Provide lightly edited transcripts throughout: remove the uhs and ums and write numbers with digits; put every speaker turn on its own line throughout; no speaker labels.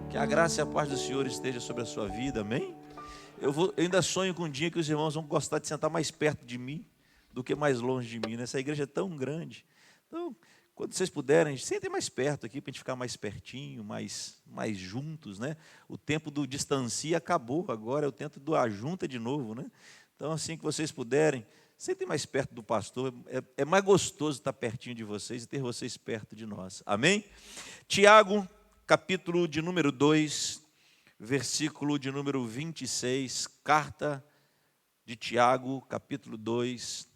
Que a graça e a paz do Senhor esteja sobre a sua vida, amém? Eu ainda sonho com um dia que os irmãos vão gostar de sentar mais perto de mim do que mais longe de mim, né? Essa igreja é tão grande. Então, quando vocês puderem, sentem mais perto aqui, para a gente ficar mais pertinho, mais juntos, né? O tempo do distancia acabou, agora é o tempo do ajunta de novo, né? Então, assim que vocês puderem, sentem mais perto do pastor, é mais gostoso estar pertinho de vocês e ter vocês perto de nós, amém? Tiago, capítulo de número 2, versículo de número 26, carta de Tiago, capítulo 2,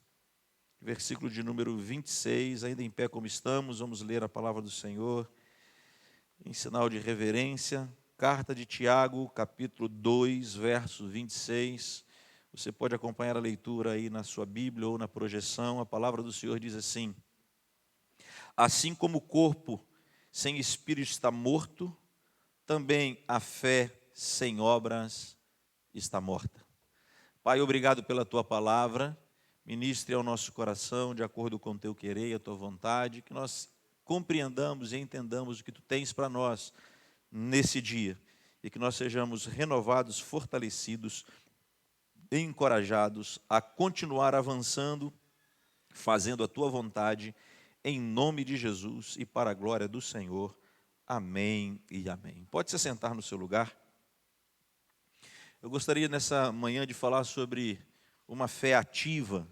versículo de número 26, ainda em pé como estamos, vamos ler a palavra do Senhor, em sinal de reverência, carta de Tiago, capítulo 2, verso 26, você pode acompanhar a leitura aí na sua Bíblia ou na projeção, a palavra do Senhor diz assim: assim como o corpo sem espírito está morto, também a fé sem obras está morta. Pai, obrigado pela tua palavra, ministre ao nosso coração de acordo com o teu querer e a tua vontade, que nós compreendamos e entendamos o que tu tens para nós nesse dia, e que nós sejamos renovados, fortalecidos, encorajados a continuar avançando, fazendo a tua vontade, em nome de Jesus e para a glória do Senhor. Amém e amém. Pode se sentar no seu lugar. Eu gostaria nessa manhã de falar sobre uma fé ativa.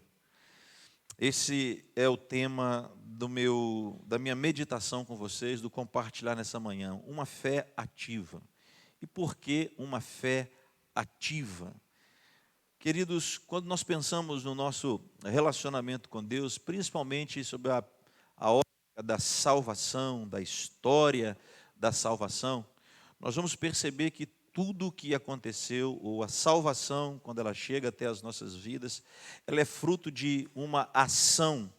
Esse é o tema da minha meditação com vocês, do compartilhar nessa manhã. Uma fé ativa. E por que uma fé ativa? Queridos, quando nós pensamos no nosso relacionamento com Deus, principalmente sobre a ótica da salvação, da história da salvação, nós vamos perceber que tudo o que aconteceu, ou a salvação, quando ela chega até as nossas vidas, ela é fruto de uma ação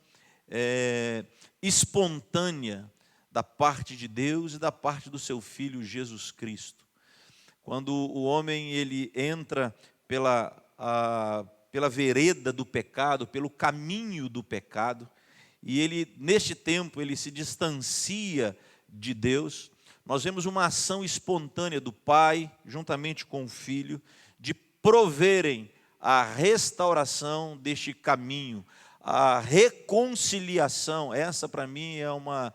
espontânea da parte de Deus e da parte do seu Filho Jesus Cristo. Quando o homem ele entra pela vereda do pecado, pelo caminho do pecado, e ele, neste tempo, ele se distancia de Deus, nós vemos uma ação espontânea do Pai, juntamente com o Filho, de proverem a restauração deste caminho, a reconciliação. Essa, para mim, é uma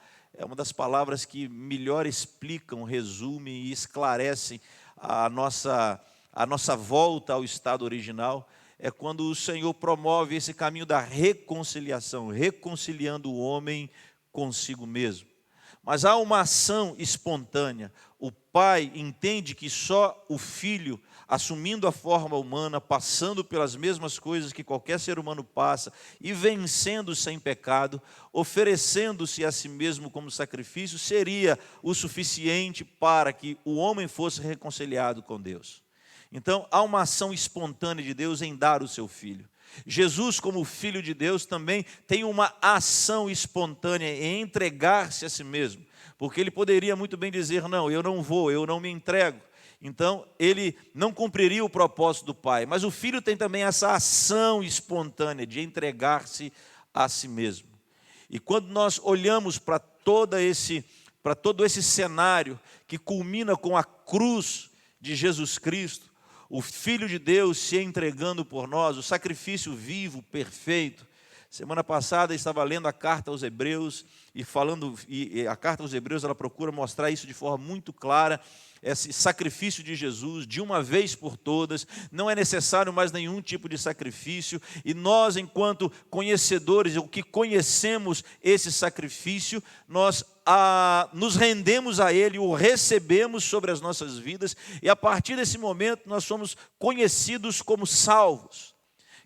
das palavras que melhor explicam, resumem e esclarecem a nossa volta ao estado original. É quando o Senhor promove esse caminho da reconciliação, reconciliando o homem consigo mesmo. Mas há uma ação espontânea. O Pai entende que só o Filho, assumindo a forma humana, passando pelas mesmas coisas que qualquer ser humano passa, e vencendo sem pecado, oferecendo-se a si mesmo como sacrifício, seria o suficiente para que o homem fosse reconciliado com Deus. Então, há uma ação espontânea de Deus em dar o seu Filho. Jesus, como Filho de Deus, também tem uma ação espontânea em entregar-se a si mesmo. Porque ele poderia muito bem dizer, não, eu não vou, eu não me entrego. Então, ele não cumpriria o propósito do Pai. Mas o Filho tem também essa ação espontânea de entregar-se a si mesmo. E quando nós olhamos para todo esse cenário que culmina com a cruz de Jesus Cristo, o Filho de Deus se entregando por nós, o sacrifício vivo, perfeito. Semana passada eu estava lendo a carta aos Hebreus e a carta aos Hebreus ela procura mostrar isso de forma muito clara, esse sacrifício de Jesus, de uma vez por todas, não é necessário mais nenhum tipo de sacrifício, e nós, enquanto conhecedores, o que conhecemos esse sacrifício, nós nos rendemos a Ele, o recebemos sobre as nossas vidas, e a partir desse momento nós somos conhecidos como salvos.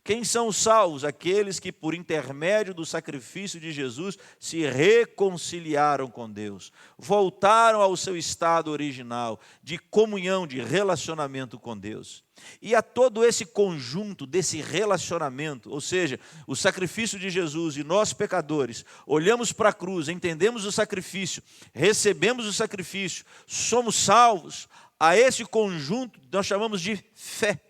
Quem são os salvos? Aqueles que por intermédio do sacrifício de Jesus se reconciliaram com Deus, voltaram ao seu estado original de comunhão, de relacionamento com Deus. E a todo esse conjunto desse relacionamento, ou seja, o sacrifício de Jesus e nós pecadores, olhamos para a cruz, entendemos o sacrifício, recebemos o sacrifício, somos salvos, a esse conjunto nós chamamos de fé.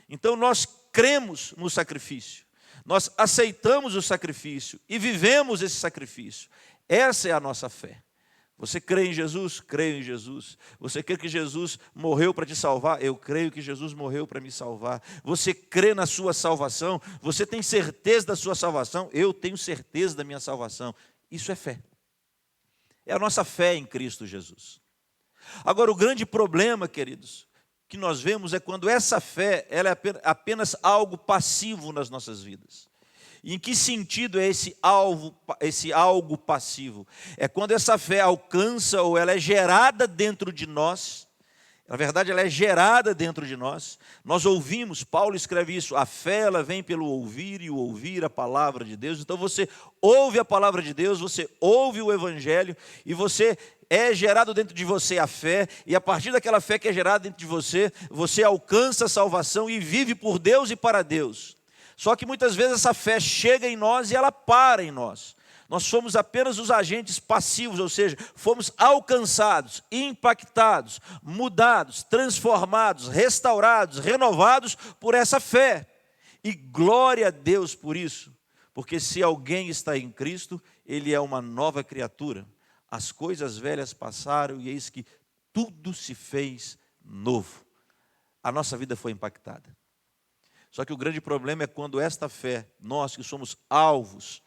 Então nós cremos no sacrifício, nós aceitamos o sacrifício e vivemos esse sacrifício. Essa é a nossa fé. Você crê em Jesus? Creio em Jesus. Você crê que Jesus morreu para te salvar? Eu creio que Jesus morreu para me salvar. Você crê na sua salvação? Você tem certeza da sua salvação? Eu tenho certeza da minha salvação. Isso é fé. É a nossa fé em Cristo Jesus. Agora, o grande problema, queridos, que nós vemos é quando essa fé ela é apenas algo passivo nas nossas vidas. E em que sentido é esse algo passivo? É quando essa fé alcança ou ela é gerada dentro de nós. Na verdade, ela é gerada dentro de nós. Nós ouvimos, Paulo escreve isso, a fé ela vem pelo ouvir e o ouvir a palavra de Deus. Então você ouve a palavra de Deus, você ouve o evangelho e você é gerado dentro de você a fé, e a partir daquela fé que é gerada dentro de você, você alcança a salvação e vive por Deus e para Deus. Só que muitas vezes essa fé chega em nós e ela para em nós. Nós somos apenas os agentes passivos, ou seja, fomos alcançados, impactados, mudados, transformados, restaurados, renovados por essa fé. E glória a Deus por isso, porque se alguém está em Cristo, ele é uma nova criatura. As coisas velhas passaram e eis que tudo se fez novo. A nossa vida foi impactada. Só que o grande problema é quando esta fé, nós que somos alvos,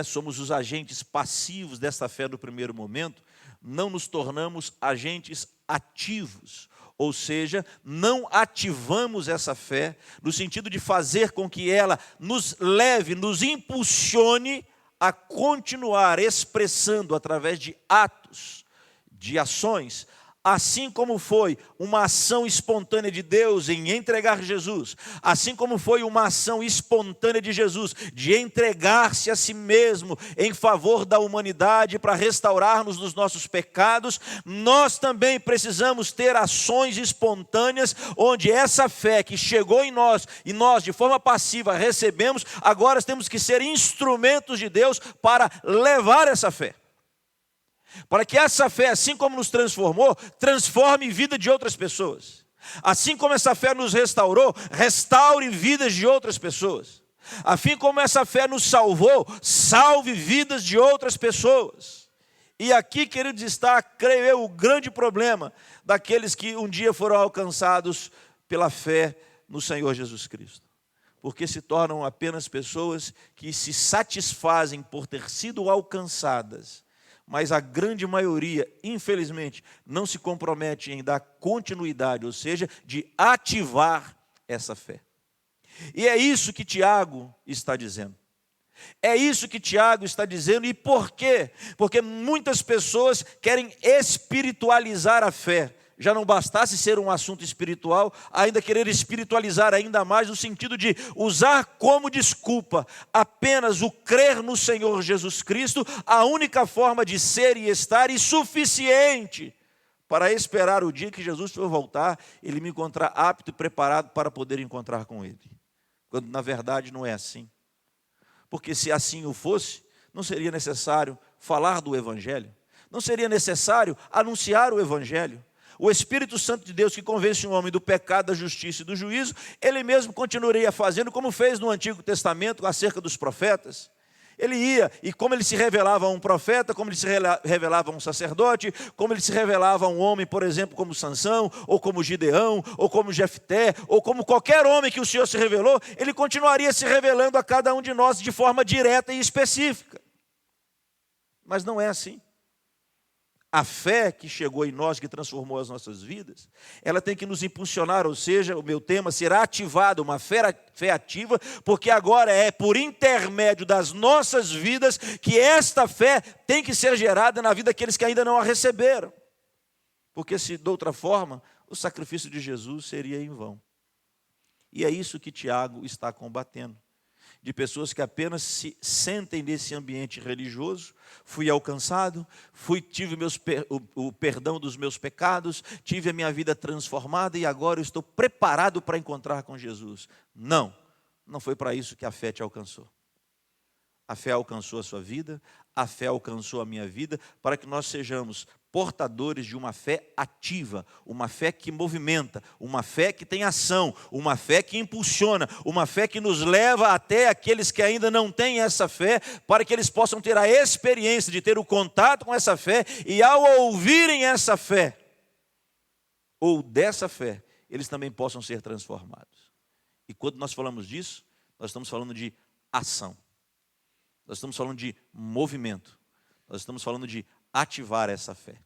somos os agentes passivos desta fé no primeiro momento, não nos tornamos agentes ativos. Ou seja, não ativamos essa fé no sentido de fazer com que ela nos leve, nos impulsione a continuar expressando através de atos, de ações, assim como foi uma ação espontânea de Deus em entregar Jesus, assim como foi uma ação espontânea de Jesus de entregar-se a si mesmo em favor da humanidade para restaurar-nos dos nossos pecados, nós também precisamos ter ações espontâneas onde essa fé que chegou em nós e nós de forma passiva recebemos, agora temos que ser instrumentos de Deus para levar essa fé. Para que essa fé, assim como nos transformou, transforme a vida de outras pessoas. Assim como essa fé nos restaurou, restaure vidas de outras pessoas. Assim como essa fé nos salvou, salve vidas de outras pessoas. E aqui, queridos, está, creio eu, o grande problema daqueles que um dia foram alcançados pela fé no Senhor Jesus Cristo. Porque se tornam apenas pessoas que se satisfazem por ter sido alcançadas, mas a grande maioria, infelizmente, não se compromete em dar continuidade, ou seja, de ativar essa fé. E é isso que Tiago está dizendo. É isso que Tiago está dizendo. E por quê? Porque muitas pessoas querem espiritualizar a fé. Já não bastasse ser um assunto espiritual, ainda querer espiritualizar ainda mais, no sentido de usar como desculpa apenas o crer no Senhor Jesus Cristo, a única forma de ser e estar e suficiente para esperar o dia que Jesus for voltar, ele me encontrar apto e preparado para poder encontrar com ele. Quando na verdade não é assim. Porque se assim o fosse, não seria necessário falar do Evangelho, não seria necessário anunciar o Evangelho. O Espírito Santo de Deus que convence um homem do pecado, da justiça e do juízo, ele mesmo continuaria fazendo como fez no Antigo Testamento acerca dos profetas. Ele ia, e como ele se revelava a um profeta, como ele se revelava a um sacerdote, como ele se revelava a um homem, por exemplo, como Sansão, ou como Gideão, ou como Jefté, ou como qualquer homem que o Senhor se revelou, ele continuaria se revelando a cada um de nós de forma direta e específica. Mas não é assim. A fé que chegou em nós, que transformou as nossas vidas, ela tem que nos impulsionar, ou seja, o meu tema será ativado, uma fé ativa, porque agora é por intermédio das nossas vidas que esta fé tem que ser gerada na vida daqueles que ainda não a receberam. Porque se de outra forma, o sacrifício de Jesus seria em vão. E é isso que Tiago está combatendo. De pessoas que apenas se sentem nesse ambiente religioso, fui alcançado, tive o perdão dos meus pecados, tive a minha vida transformada e agora eu estou preparado para encontrar com Jesus. Não, não foi para isso que a fé te alcançou. A fé alcançou a sua vida, a fé alcançou a minha vida, para que nós sejamos portadores de uma fé ativa, uma fé que movimenta, uma fé que tem ação, uma fé que impulsiona, uma fé que nos leva até aqueles que ainda não têm essa fé, para que eles possam ter a experiência de ter o contato com essa fé, e ao ouvirem essa fé, ou dessa fé, eles também possam ser transformados. E quando nós falamos disso, nós estamos falando de ação, nós estamos falando de movimento, nós estamos falando de ativar essa fé.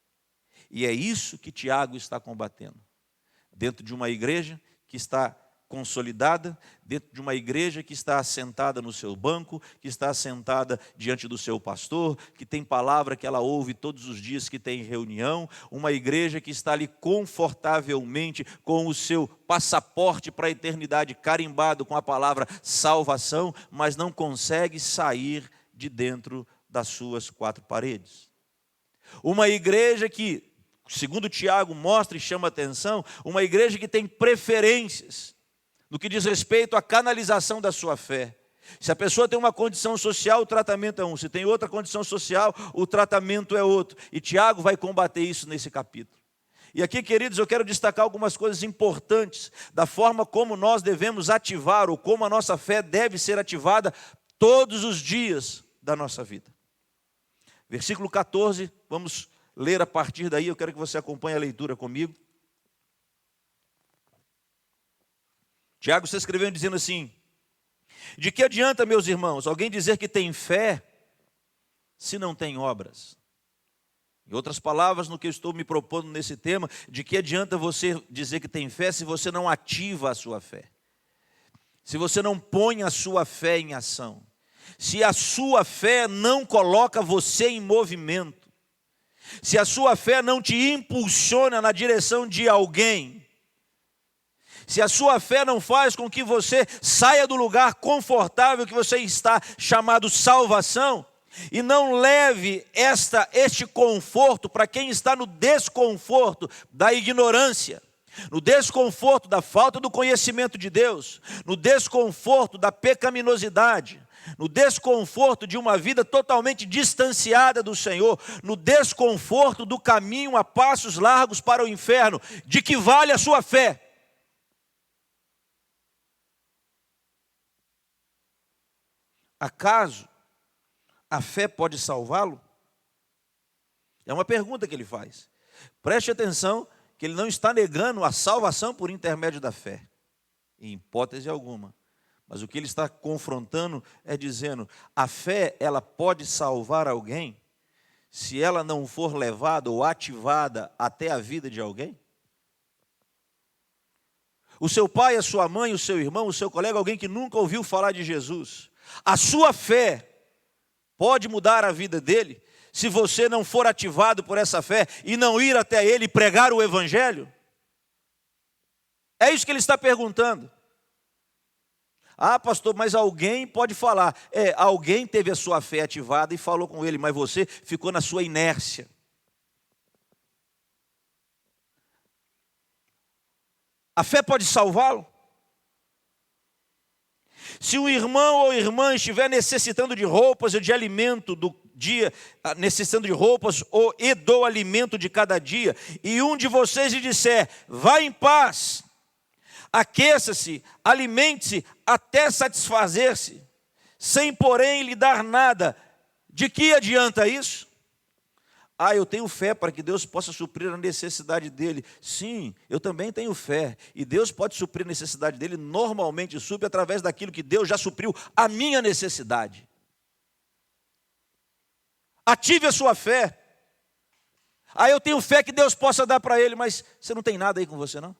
E é isso que Tiago está combatendo. Dentro de uma igreja que está consolidada, dentro de uma igreja que está assentada no seu banco, que está assentada diante do seu pastor, que tem palavra que ela ouve todos os dias que tem reunião, uma igreja que está ali confortavelmente com o seu passaporte para a eternidade carimbado com a palavra salvação, mas não consegue sair de dentro das suas quatro paredes. Uma igreja que, segundo Tiago mostra e chama atenção, uma igreja que tem preferências no que diz respeito à canalização da sua fé. Se a pessoa tem uma condição social, o tratamento é um. Se tem outra condição social, o tratamento é outro. E Tiago vai combater isso nesse capítulo. E aqui, queridos, eu quero destacar algumas coisas importantes da forma como nós devemos ativar, ou como a nossa fé deve ser ativada todos os dias da nossa vida. Versículo 14, vamos ler a partir daí, eu quero que você acompanhe a leitura comigo. Tiago está escrevendo dizendo assim: de que adianta, meus irmãos, alguém dizer que tem fé, se não tem obras? Em outras palavras, no que eu estou me propondo nesse tema, de que adianta você dizer que tem fé, se você não ativa a sua fé? Se você não põe a sua fé em ação? Se a sua fé não coloca você em movimento, se a sua fé não te impulsiona na direção de alguém, se a sua fé não faz com que você saia do lugar confortável que você está, chamado salvação, e não leve este conforto para quem está no desconforto da ignorância, no desconforto da falta do conhecimento de Deus, no desconforto da pecaminosidade, no desconforto de uma vida totalmente distanciada do Senhor, no desconforto do caminho a passos largos para o inferno, de que vale a sua fé? Acaso a fé pode salvá-lo? É uma pergunta que ele faz. Preste atenção que ele não está negando a salvação por intermédio da fé, em hipótese alguma. Mas o que ele está confrontando é dizendo: a fé, ela pode salvar alguém se ela não for levada ou ativada até a vida de alguém? O seu pai, a sua mãe, o seu irmão, o seu colega, alguém que nunca ouviu falar de Jesus, a sua fé pode mudar a vida dele se você não for ativado por essa fé e não ir até ele e pregar o evangelho? É isso que ele está perguntando. Ah, pastor, mas alguém pode falar. Alguém teve a sua fé ativada e falou com ele, mas você ficou na sua inércia. A fé pode salvá-lo? Se um irmão ou irmã estiver necessitando de roupas ou de alimento do dia, necessitando de roupas e do alimento de cada dia, e um de vocês lhe disser: vá em paz, aqueça-se, alimente-se até satisfazer-se, sem porém lhe dar nada, de que adianta isso? Ah, eu tenho fé para que Deus possa suprir a necessidade dele. Sim, eu também tenho fé. E Deus pode suprir a necessidade dele, normalmente supre através daquilo que Deus já supriu a minha necessidade. Ative a sua fé. Ah, eu tenho fé que Deus possa dar para ele, mas você não tem nada aí com você, não?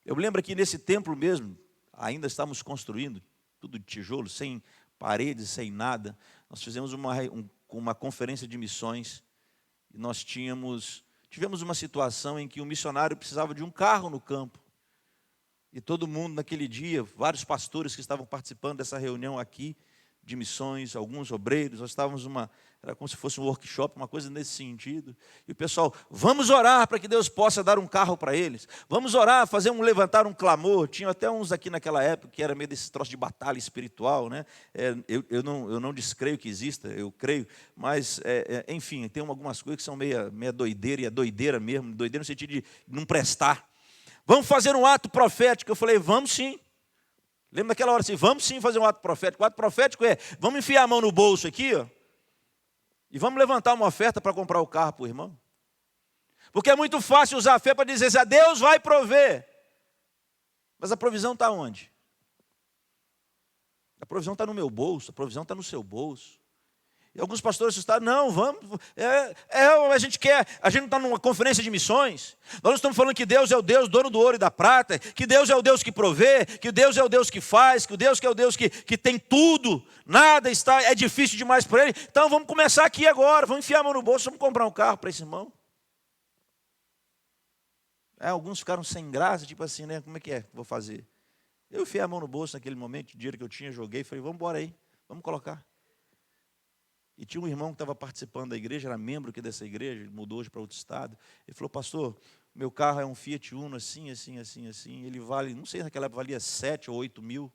Eu lembro que nesse templo mesmo, ainda estávamos construindo, tudo de tijolo, sem paredes, sem nada. Nós fizemos uma conferência de missões, e nós tivemos uma situação em que um missionário precisava de um carro no campo, e todo mundo naquele dia, vários pastores que estavam participando dessa reunião aqui, de missões, alguns obreiros, nós estávamos era como se fosse um workshop, uma coisa nesse sentido. E o pessoal, vamos orar para que Deus possa dar um carro para eles. Vamos orar, levantar um clamor. Tinha até uns aqui naquela época que era meio desse troço de batalha espiritual, né? Eu não descreio que exista, eu creio, mas, enfim, tem algumas coisas que são meia doideira, e é doideira mesmo, doideira no sentido de não prestar. Vamos fazer um ato profético. Eu falei, vamos sim. Lembra daquela hora assim, vamos sim fazer um ato profético. O ato profético vamos enfiar a mão no bolso aqui, ó, e vamos levantar uma oferta para comprar o carro para o irmão. Porque é muito fácil usar a fé para dizer assim, Deus vai prover. Mas a provisão está onde? A provisão está no meu bolso, a provisão está no seu bolso. E alguns pastores assustaram, não, vamos, a gente não está numa conferência de missões, nós não estamos falando que Deus é o Deus dono do ouro e da prata, que Deus é o Deus que provê, que Deus é o Deus que faz, que Deus é o Deus que tem tudo, nada é difícil demais para Ele, então vamos começar aqui agora, vamos enfiar a mão no bolso, vamos comprar um carro para esse irmão. Alguns ficaram sem graça, tipo assim, né, como é que vou fazer? Eu enfiei a mão no bolso naquele momento, o dinheiro que eu tinha, joguei, falei, vamos embora aí, vamos colocar. E tinha um irmão que estava participando da igreja, era membro aqui dessa igreja, ele mudou hoje para outro estado. Ele falou, pastor, meu carro é um Fiat Uno, assim, ele vale, não sei, naquela época valia 7 ou 8 mil,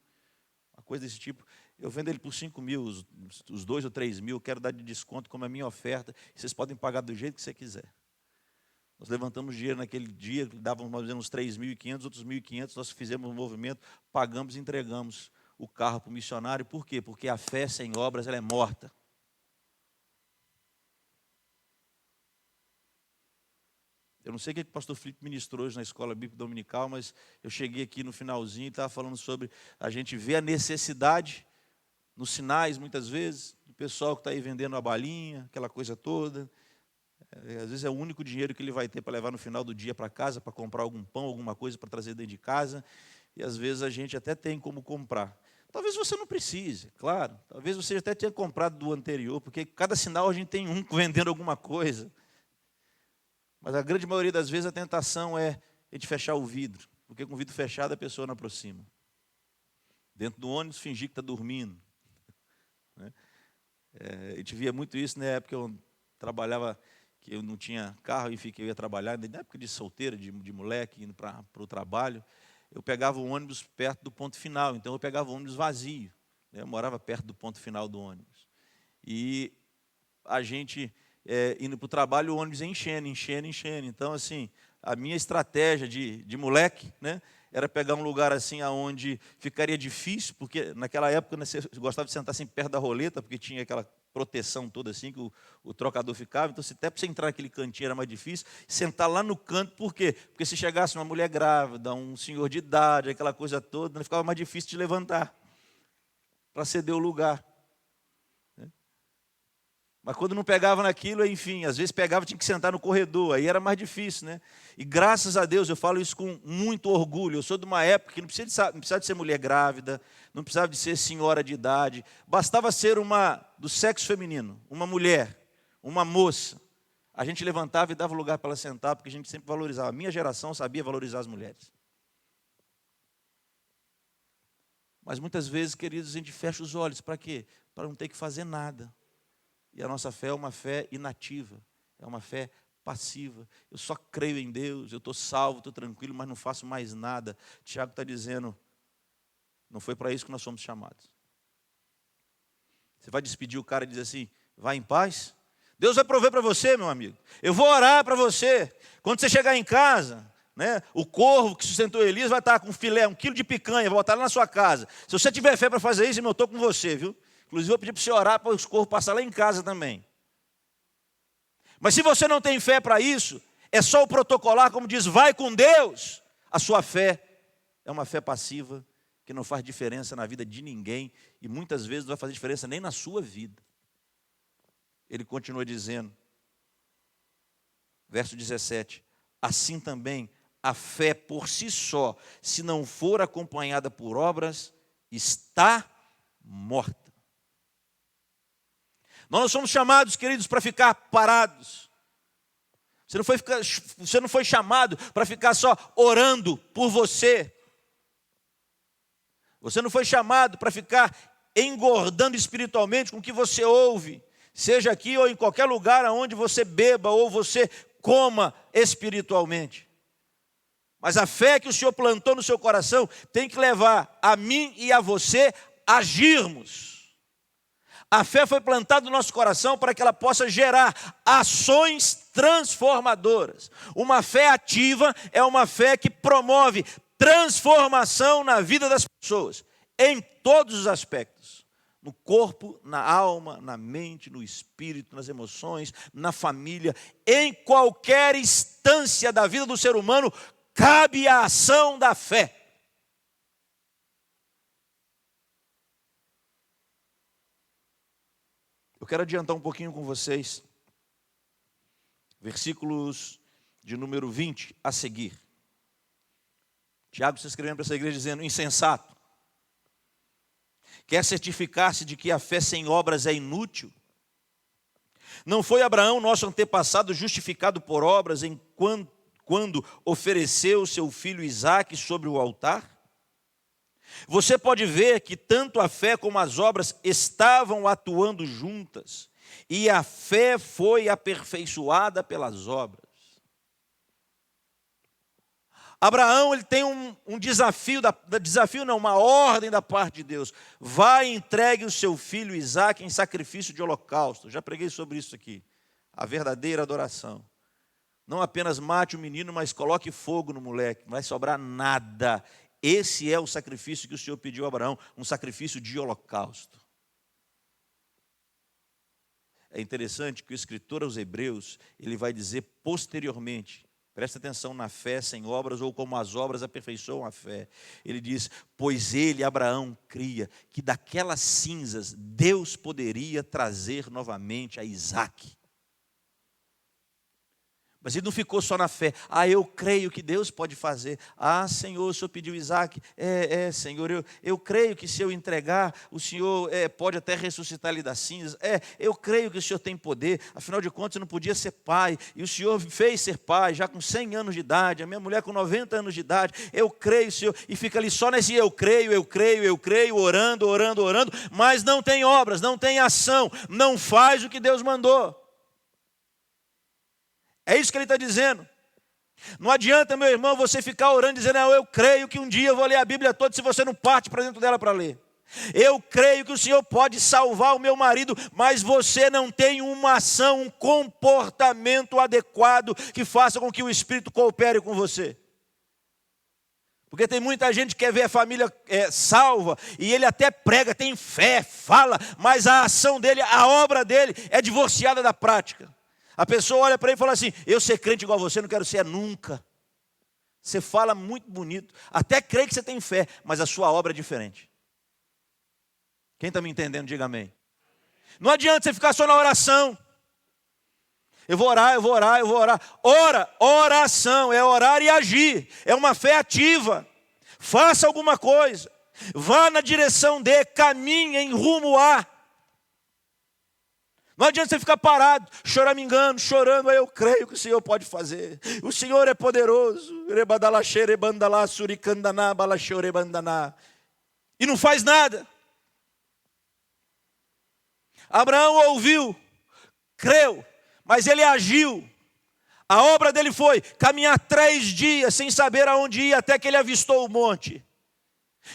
uma coisa desse tipo. Eu vendo ele por 5 mil, os 2 ou 3 mil, quero dar de desconto como a minha oferta, vocês podem pagar do jeito que você quiser. Nós levantamos dinheiro naquele dia, dávamos mais ou menos uns 3.500, outros 1.500, nós fizemos um movimento, pagamos e entregamos o carro para o missionário. Por quê? Porque a fé sem obras ela é morta. Eu não sei o que o pastor Felipe ministrou hoje na escola bíblica dominical, mas eu cheguei aqui no finalzinho e estava falando sobre a gente ver a necessidade nos sinais, muitas vezes, do pessoal que está aí vendendo a balinha, aquela coisa toda. Às vezes é o único dinheiro que ele vai ter para levar no final do dia para casa, para comprar algum pão, alguma coisa para trazer dentro de casa. E às vezes a gente até tem como comprar. Talvez você não precise, claro. Talvez você até tenha comprado do anterior, porque cada sinal a gente tem um vendendo alguma coisa. Mas a grande maioria das vezes a tentação é a gente fechar o vidro, porque com o vidro fechado a pessoa não aproxima. Dentro do ônibus, fingir que está dormindo. A gente via muito isso na época que eu trabalhava, que eu não tinha carro, enfim, que eu ia trabalhar, na época de solteiro, de moleque, indo para o trabalho, eu pegava o ônibus perto do ponto final, então eu pegava o ônibus vazio. Eu morava perto do ponto final do ônibus. E a gente... indo para o trabalho, o ônibus enchendo. Então, assim, a minha estratégia de moleque, né, era pegar um lugar assim onde ficaria difícil, porque naquela época, né, você gostava de sentar assim perto da roleta, porque tinha aquela proteção toda assim, que o trocador ficava, então até para você entrar naquele cantinho era mais difícil, sentar lá no canto, por quê? Porque se chegasse uma mulher grávida, um senhor de idade, aquela coisa toda, né, ficava mais difícil de levantar, para ceder o lugar. Mas quando não pegava naquilo, enfim, às vezes pegava, tinha que sentar no corredor, aí era mais difícil, né? E graças a Deus, eu falo isso com muito orgulho, eu sou de uma época que não precisava de ser mulher grávida, não precisava de ser senhora de idade, bastava ser do sexo feminino, uma mulher, uma moça. A gente levantava e dava lugar para ela sentar, porque a gente sempre valorizava. A minha geração sabia valorizar as mulheres. Mas muitas vezes, queridos, a gente fecha os olhos, para quê? Para não ter que fazer nada. E a nossa fé é uma fé inativa, é uma fé passiva. Eu só creio em Deus, eu estou salvo, estou tranquilo, mas não faço mais nada. Tiago está dizendo, não foi para isso que nós somos chamados. Você vai despedir o cara e dizer assim, vai em paz? Deus vai prover para você, meu amigo. Eu vou orar para você. Quando você chegar em casa, né, o corvo que sustentou Elias vai estar com um filé, 1 quilo de picanha, vai botar lá na sua casa. Se você tiver fé para fazer isso, eu estou com você, viu? Inclusive, eu vou pedir para você orar para os corvos passar lá em casa também. Mas se você não tem fé para isso, é só o protocolar, como diz, vai com Deus. A sua fé é uma fé passiva, que não faz diferença na vida de ninguém, e muitas vezes não vai fazer diferença nem na sua vida. Ele continua dizendo, verso 17, assim também a fé por si só, se não for acompanhada por obras, está morta. Nós não somos chamados, queridos, para ficar parados. Você não foi chamado para ficar só orando por você. Você não foi chamado para ficar engordando espiritualmente com o que você ouve, seja aqui ou em qualquer lugar onde você beba ou você coma espiritualmente. Mas a fé que o Senhor plantou no seu coração tem que levar a mim e a você a agirmos. A fé foi plantada no nosso coração para que ela possa gerar ações transformadoras. Uma fé ativa é uma fé que promove transformação na vida das pessoas, em todos os aspectos. No corpo, na alma, na mente, no espírito, nas emoções, na família, em qualquer instância da vida do ser humano, cabe a ação da fé. Eu quero adiantar um pouquinho com vocês, versículos de número 20 a seguir. Tiago está escrevendo para essa igreja dizendo: insensato, quer certificar-se de que a fé sem obras é inútil? Não foi Abraão, nosso antepassado, justificado por obras quando ofereceu seu filho Isaque sobre o altar? Você pode ver que tanto a fé como as obras estavam atuando juntas, e a fé foi aperfeiçoada pelas obras. Abraão, ele tem um desafio, uma ordem da parte de Deus. Vai e entregue o seu filho Isaque em sacrifício de holocausto. Já preguei sobre isso aqui. A verdadeira adoração. Não apenas mate o menino, mas coloque fogo no moleque. Não vai sobrar nada. Esse é o sacrifício que o Senhor pediu a Abraão, um sacrifício de holocausto. É interessante que o escritor aos Hebreus, ele vai dizer posteriormente, presta atenção na fé sem obras, ou como as obras aperfeiçoam a fé. Ele diz: pois ele, Abraão, cria que daquelas cinzas Deus poderia trazer novamente a Isaque. Mas ele não ficou só na fé. Eu creio que Deus pode fazer. Senhor, o Senhor pediu Isaque. Senhor, eu creio que se eu entregar, o Senhor pode até ressuscitar ele das cinzas. Eu creio que o Senhor tem poder. Afinal de contas, eu não podia ser pai. E o Senhor fez ser pai, já com 100 anos de idade. A minha mulher com 90 anos de idade. Eu creio, Senhor. E fica ali só nesse eu creio, orando. Mas não tem obras, não tem ação. Não faz o que Deus mandou. É isso que ele está dizendo. Não adianta, meu irmão, você ficar orando dizendo: eu creio que um dia eu vou ler a Bíblia toda, se você não parte para dentro dela para ler. Eu creio que o Senhor pode salvar o meu marido, mas você não tem uma ação, um comportamento adequado que faça com que o Espírito coopere com você. Porque tem muita gente que quer ver a família salva, e ele até prega, tem fé, fala, mas a ação dele, a obra dele é divorciada da prática. A pessoa olha para ele e fala assim: eu ser crente igual a você não quero ser nunca. Você fala muito bonito, até crê que você tem fé, mas a sua obra é diferente. Quem está me entendendo, diga amém. Não adianta você ficar só na oração. Eu vou orar. Oração é orar e agir. É uma fé ativa. Faça alguma coisa. Vá na direção de, caminhe em rumo a. Não adianta você ficar parado, choramingando, chorando. Eu creio que o Senhor pode fazer. O Senhor é poderoso. E não faz nada. Abraão ouviu, creu, mas ele agiu. A obra dele foi caminhar 3 dias sem saber aonde ir, até que ele avistou o monte.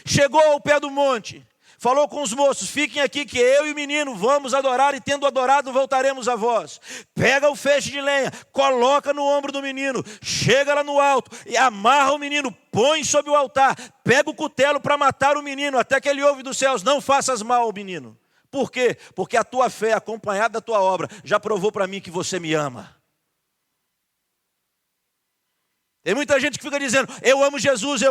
Chegou ao pé do monte. Falou com os moços: fiquem aqui que eu e o menino vamos adorar, e tendo adorado voltaremos a vós. Pega o feixe de lenha, coloca no ombro do menino, chega lá no alto e amarra o menino, põe sobre o altar, pega o cutelo para matar o menino, até que ele ouve dos céus: não faças mal ao menino. Por quê? Porque a tua fé, acompanhada da tua obra, já provou para mim que você me ama. Tem muita gente que fica dizendo: eu amo Jesus,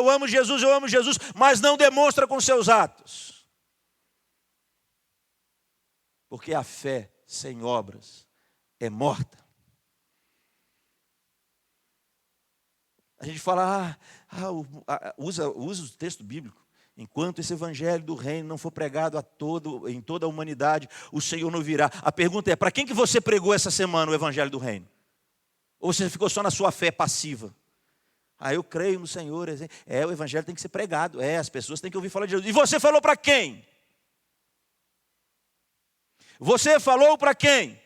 mas não demonstra com seus atos. Porque a fé sem obras é morta. A gente fala, usa o texto bíblico. Enquanto esse evangelho do reino não for pregado em toda a humanidade, o Senhor não virá. A pergunta é: para quem que você pregou essa semana o evangelho do reino? Ou você ficou só na sua fé passiva? Eu creio no Senhor. O evangelho tem que ser pregado. As pessoas têm que ouvir falar de Jesus. E você falou para quem? Você falou para quem?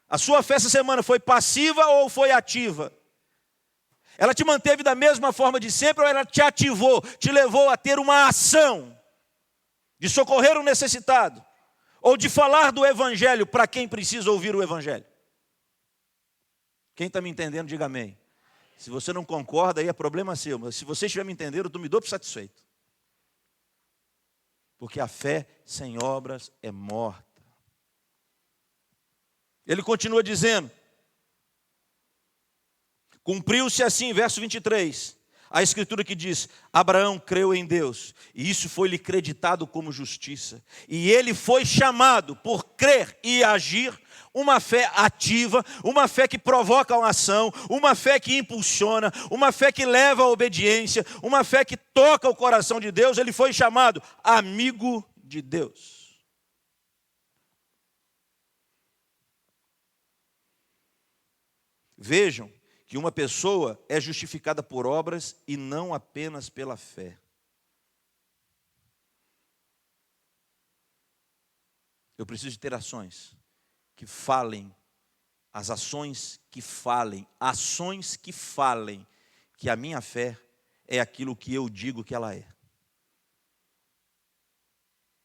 A sua fé essa semana foi passiva ou foi ativa? Ela te manteve da mesma forma de sempre ou ela te ativou, te levou a ter uma ação de socorrer o necessitado ou de falar do evangelho para quem precisa ouvir o evangelho? Quem está me entendendo, diga amém. Se você não concorda, aí é problema seu, mas se você estiver me entendendo, eu me dou por satisfeito. Porque a fé sem obras é morta. Ele continua dizendo, cumpriu-se assim, verso 23, a escritura que diz, Abraão creu em Deus, e isso foi-lhe creditado como justiça. E ele foi chamado por crer e agir, uma fé ativa, uma fé que provoca uma ação, uma fé que impulsiona, uma fé que leva à obediência, uma fé que toca o coração de Deus. Ele foi chamado amigo de Deus. Vejam que uma pessoa é justificada por obras e não apenas pela fé. Eu preciso de ter ações que falem, as ações que falem que a minha fé é aquilo que eu digo que ela é.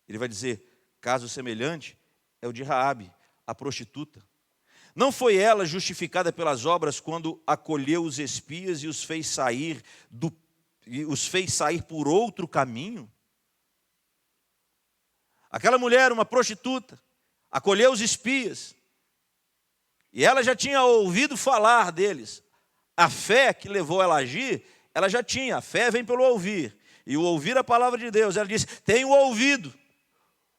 Ele vai dizer, caso semelhante é o de Raabe, a prostituta. Não foi ela justificada pelas obras quando acolheu os espias e os fez sair por outro caminho? Aquela mulher, uma prostituta, acolheu os espias. E ela já tinha ouvido falar deles. A fé que levou ela a agir, ela já tinha. A fé vem pelo ouvir. E o ouvir a palavra de Deus. Ela disse, tenho ouvido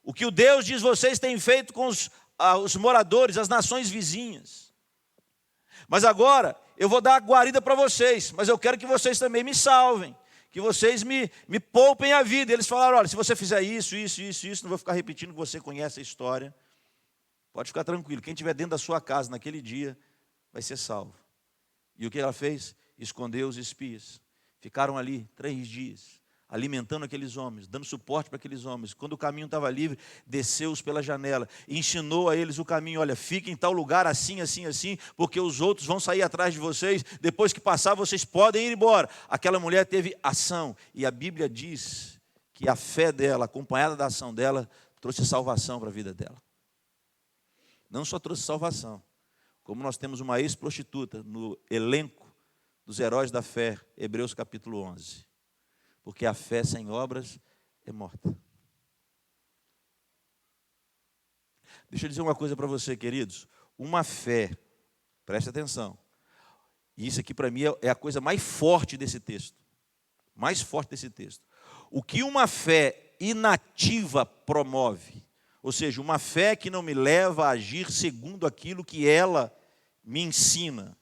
o que o Deus diz vocês têm feito com os moradores, as nações vizinhas. Mas agora eu vou dar a guarida para vocês, mas eu quero que vocês também me salvem, que vocês me poupem a vida. E eles falaram, olha, se você fizer isso, não vou ficar repetindo que você conhece a história. Pode ficar tranquilo, quem estiver dentro da sua casa naquele dia vai ser salvo. E o que ela fez? Escondeu os espias. Ficaram ali 3 dias. Alimentando aqueles homens, dando suporte para aqueles homens. Quando o caminho estava livre, desceu-os pela janela, ensinou a eles o caminho. Olha, fiquem em tal lugar assim, assim, assim, porque os outros vão sair atrás de vocês. Depois que passar, vocês podem ir embora. Aquela mulher teve ação, e a Bíblia diz que a fé dela, acompanhada da ação dela, trouxe salvação para a vida dela. Não só trouxe salvação, como nós temos uma ex-prostituta no elenco dos heróis da fé, Hebreus capítulo 11. Porque a fé sem obras é morta. Deixa eu dizer uma coisa para você, queridos. Uma fé, preste atenção. E isso aqui para mim é a coisa mais forte desse texto. Mais forte desse texto. O que uma fé inativa promove, ou seja, uma fé que não me leva a agir segundo aquilo que ela me ensina.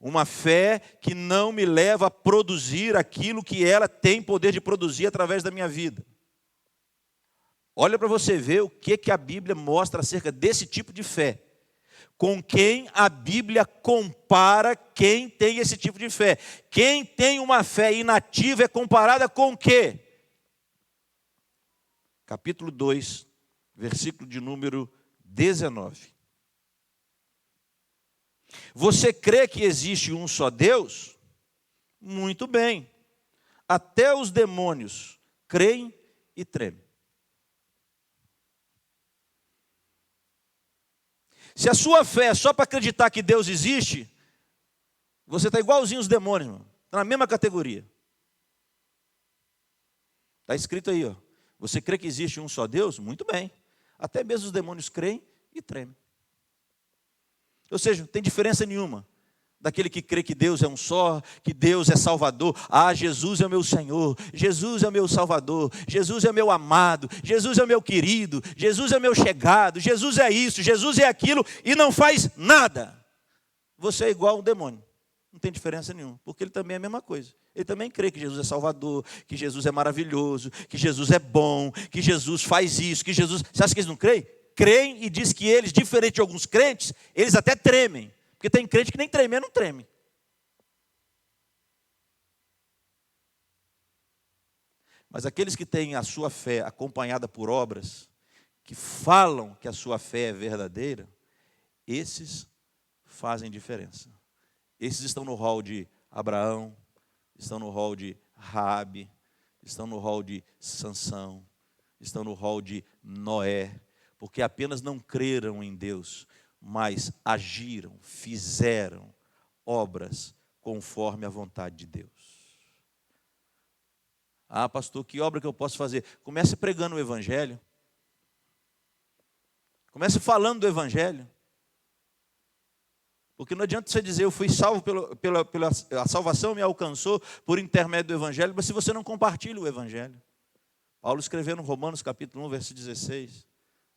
Uma fé que não me leva a produzir aquilo que ela tem poder de produzir através da minha vida. Olha para você ver o que a Bíblia mostra acerca desse tipo de fé. Com quem a Bíblia compara quem tem esse tipo de fé. Quem tem uma fé inativa é comparada com o quê? Capítulo 2, versículo de número 19. Você crê que existe um só Deus? Muito bem. Até os demônios creem e tremem. Se a sua fé é só para acreditar que Deus existe, você está igualzinho os demônios, irmão. Está na mesma categoria. Está escrito aí, ó. Você crê que existe um só Deus? Muito bem. Até mesmo os demônios creem e tremem. Ou seja, não tem diferença nenhuma daquele que crê que Deus é um só, que Deus é Salvador. Ah, Jesus é o meu Senhor, Jesus é o meu Salvador, Jesus é o meu amado, Jesus é o meu querido, Jesus é o meu chegado, Jesus é isso, Jesus é aquilo e não faz nada. Você é igual a um demônio, não tem diferença nenhuma, porque ele também é a mesma coisa. Ele também crê que Jesus é Salvador, que Jesus é maravilhoso, que Jesus é bom, que Jesus faz isso, que Jesus... Você acha que eles não creem? Creem e diz que eles, diferente de alguns crentes, eles até tremem. Porque tem crente que nem tremer, não treme. Mas aqueles que têm a sua fé acompanhada por obras, que falam que a sua fé é verdadeira, esses fazem diferença. Esses estão no hall de Abraão, estão no hall de Raabe, estão no hall de Sansão, estão no hall de Noé, porque apenas não creram em Deus, mas agiram, fizeram obras conforme a vontade de Deus. Ah, pastor, que obra que eu posso fazer? Comece pregando o Evangelho. Comece falando do Evangelho. Porque não adianta você dizer, eu fui salvo, a salvação me alcançou por intermédio do Evangelho, mas se você não compartilha o Evangelho. Paulo escreveu no Romanos capítulo 1, verso 16,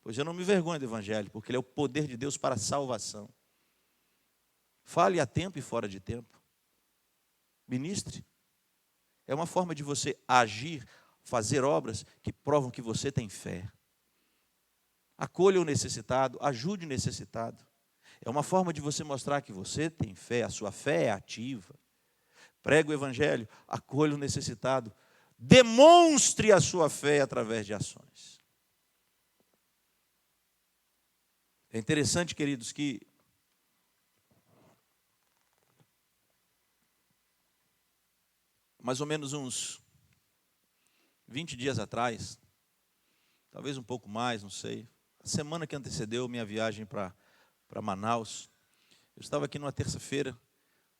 pois eu não me envergonho do Evangelho, porque ele é o poder de Deus para a salvação. Fale a tempo e fora de tempo. Ministre. É uma forma de você agir, fazer obras que provam que você tem fé. Acolha o necessitado, ajude o necessitado. É uma forma de você mostrar que você tem fé, a sua fé é ativa. Pregue o Evangelho, acolha o necessitado. Demonstre a sua fé através de ações. É interessante, queridos, que mais ou menos uns 20 dias atrás, talvez um pouco mais, não sei, a semana que antecedeu minha viagem para Manaus, eu estava aqui numa terça-feira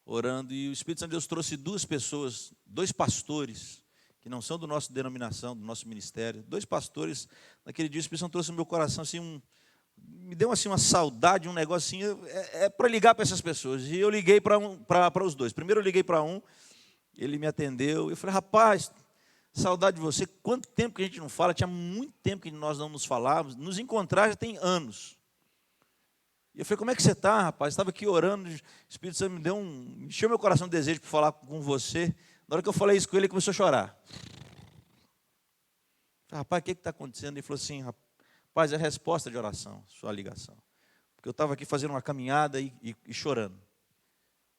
orando e o Espírito Santo de Deus trouxe duas pessoas, dois pastores, que não são do nosso denominação, do nosso ministério, dois pastores. Naquele dia o Espírito Santo trouxe no meu coração assim, me deu assim uma saudade, um negocinho, para ligar para essas pessoas. E eu liguei para os dois. Primeiro eu liguei para um, ele me atendeu, eu falei, rapaz, saudade de você, quanto tempo que a gente não fala, tinha muito tempo que nós não nos falávamos, nos encontrar já tem anos. E eu falei, como é que você está, rapaz? Estava aqui orando, o Espírito Santo me encheu meu coração de desejo para falar com você. Na hora que eu falei isso com ele começou a chorar. Eu falei, rapaz, o que está acontecendo? Ele falou assim, rapaz, é a resposta de oração, sua ligação. Porque eu estava aqui fazendo uma caminhada e chorando.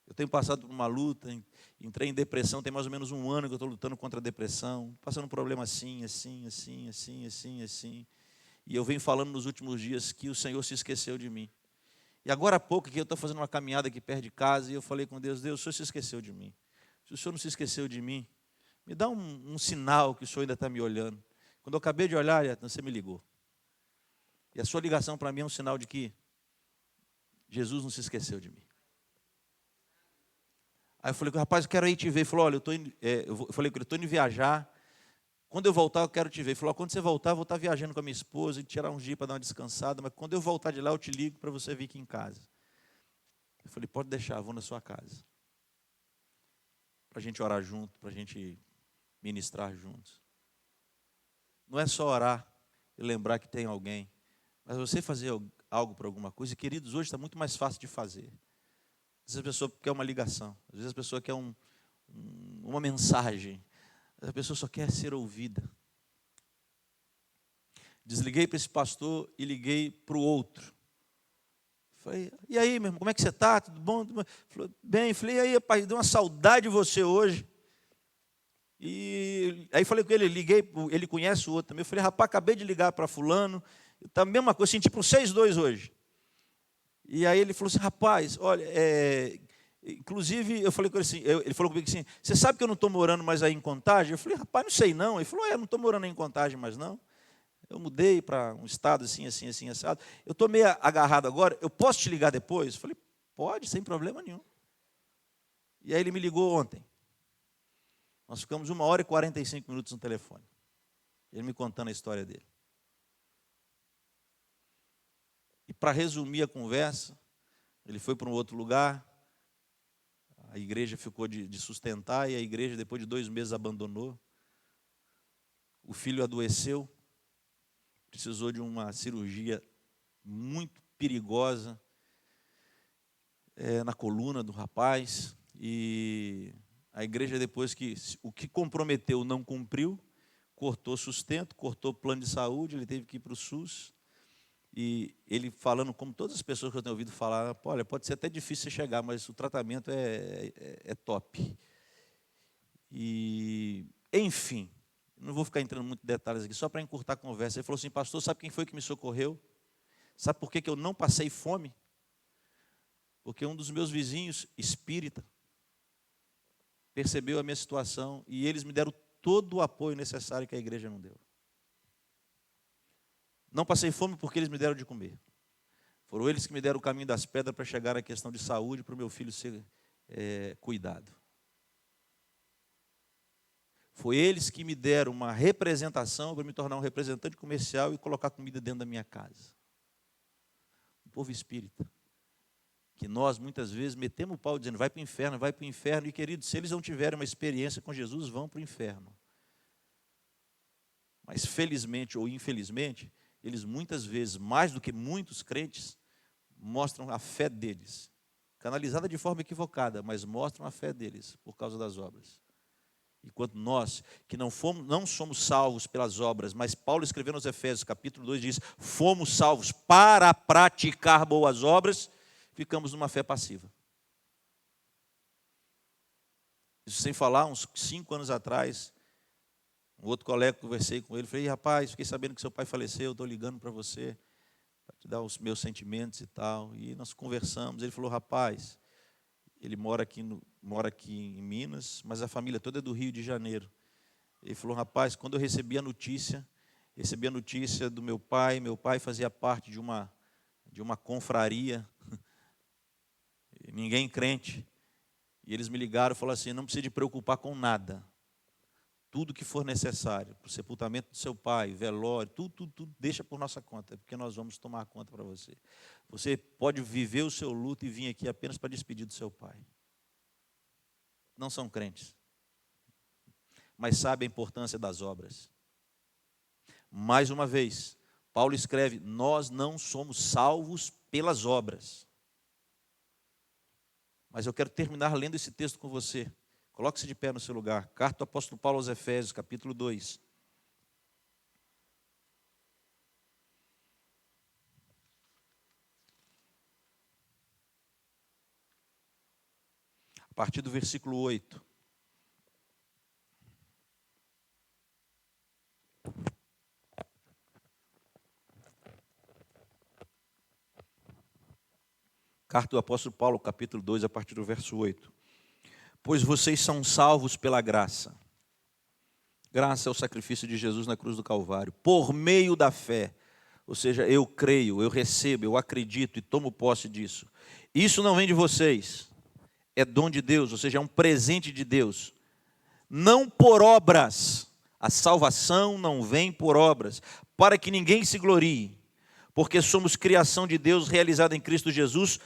Eu tenho passado por uma luta, entrei em depressão, tem mais ou menos um ano que eu estou lutando contra a depressão, passando um problema assim. E eu venho falando nos últimos dias que o Senhor se esqueceu de mim. E agora há pouco que eu estou fazendo uma caminhada aqui perto de casa e eu falei com Deus, Deus, o Senhor se esqueceu de mim. Se o Senhor não se esqueceu de mim, me dá um sinal que o Senhor ainda está me olhando. Quando eu acabei de olhar, você me ligou. E a sua ligação para mim é um sinal de que Jesus não se esqueceu de mim. Aí eu falei, rapaz, eu quero ir te ver. Ele falou, olha, eu falei com ele, estou indo viajar. Quando eu voltar, eu quero te ver. Ele falou, quando você voltar, eu vou estar viajando com a minha esposa e tirar uns dias para dar uma descansada, mas quando eu voltar de lá, eu te ligo para você vir aqui em casa. Eu falei, pode deixar, eu vou na sua casa. Para a gente orar junto, para a gente ministrar juntos. Não é só orar e lembrar que tem alguém, mas você fazer algo para alguma coisa. E, queridos, hoje está muito mais fácil de fazer. Às vezes a pessoa quer uma ligação, às vezes a pessoa quer uma mensagem, a pessoa só quer ser ouvida. Desliguei para esse pastor e liguei para o outro. Falei, e aí, meu irmão, como é que você está? Tudo bom? Falei, bem. Falei, e aí, pai, deu uma saudade de você hoje. E aí falei com ele, liguei, ele conhece o outro também. Eu falei, rapaz, acabei de ligar para fulano, está a mesma coisa, senti para o 6-2 hoje. E aí ele falou assim, rapaz, olha, inclusive, eu falei com ele assim, ele falou comigo assim, você sabe que eu não estou morando mais aí em Contagem? Eu falei, rapaz, não sei não. Ele falou, eu não estou morando aí em Contagem mais não. Eu mudei para um estado assim, assado. Eu estou meio agarrado agora, eu posso te ligar depois? Eu falei, pode, sem problema nenhum. E aí ele me ligou ontem. Nós ficamos 1 hora e 45 minutos no telefone. Ele me contando a história dele. E para resumir a conversa, ele foi para um outro lugar, a igreja ficou de sustentar, e a igreja, depois de 2 meses, abandonou. O filho adoeceu, precisou de uma cirurgia muito perigosa na coluna do rapaz, e a igreja, depois que o que comprometeu não cumpriu, cortou sustento, cortou plano de saúde, ele teve que ir para o SUS. E ele falando, como todas as pessoas que eu tenho ouvido falar, olha, pode ser até difícil você chegar, mas o tratamento é top. E, enfim, não vou ficar entrando muito em detalhes aqui, só para encurtar a conversa. Ele falou assim: pastor, sabe quem foi que me socorreu? Sabe por que eu não passei fome? Porque um dos meus vizinhos, espírita, percebeu a minha situação e eles me deram todo o apoio necessário que a igreja não deu. Não passei fome porque eles me deram de comer. Foram eles que me deram o caminho das pedras para chegar à questão de saúde, para o meu filho ser cuidado. Foi eles que me deram uma representação para me tornar um representante comercial e colocar comida dentro da minha casa. O povo espírita, que nós muitas vezes metemos o pau dizendo: vai para o inferno, vai para o inferno. E queridos, se eles não tiverem uma experiência com Jesus, vão para o inferno. Mas felizmente ou infelizmente, eles muitas vezes, mais do que muitos crentes, mostram a fé deles, canalizada de forma equivocada, mas mostram a fé deles por causa das obras. Enquanto nós, que não somos salvos pelas obras, mas Paulo escreveu nos Efésios, capítulo 2, diz: fomos salvos para praticar boas obras, ficamos numa fé passiva. Isso sem falar, uns 5 anos atrás, um outro colega, conversei com ele, falei: rapaz, fiquei sabendo que seu pai faleceu, estou ligando para você, para te dar os meus sentimentos e tal. E nós conversamos, ele falou: rapaz, ele mora aqui em Minas, mas a família toda é do Rio de Janeiro. Ele falou: rapaz, quando eu recebi a notícia do meu pai fazia parte de uma confraria, ninguém crente, e eles me ligaram e falaram assim: não precisa de preocupar com nada, tudo que for necessário, para o sepultamento do seu pai, velório, tudo deixa por nossa conta, porque nós vamos tomar conta para você. Você pode viver o seu luto e vir aqui apenas para despedir do seu pai. Não são crentes, mas sabem a importância das obras. Mais uma vez, Paulo escreve: nós não somos salvos pelas obras. Mas eu quero terminar lendo esse texto com você. Coloque-se de pé no seu lugar. Carta do apóstolo Paulo aos Efésios, capítulo 2. A partir do versículo 8. Carta do apóstolo Paulo, capítulo 2, a partir do verso 8. Pois vocês são salvos pela graça. Graça é o sacrifício de Jesus na cruz do Calvário, por meio da fé. Ou seja, eu creio, eu recebo, eu acredito e tomo posse disso. Isso não vem de vocês, é dom de Deus, ou seja, é um presente de Deus. Não por obras, a salvação não vem por obras, para que ninguém se glorie, porque somos criação de Deus realizada em Cristo Jesus,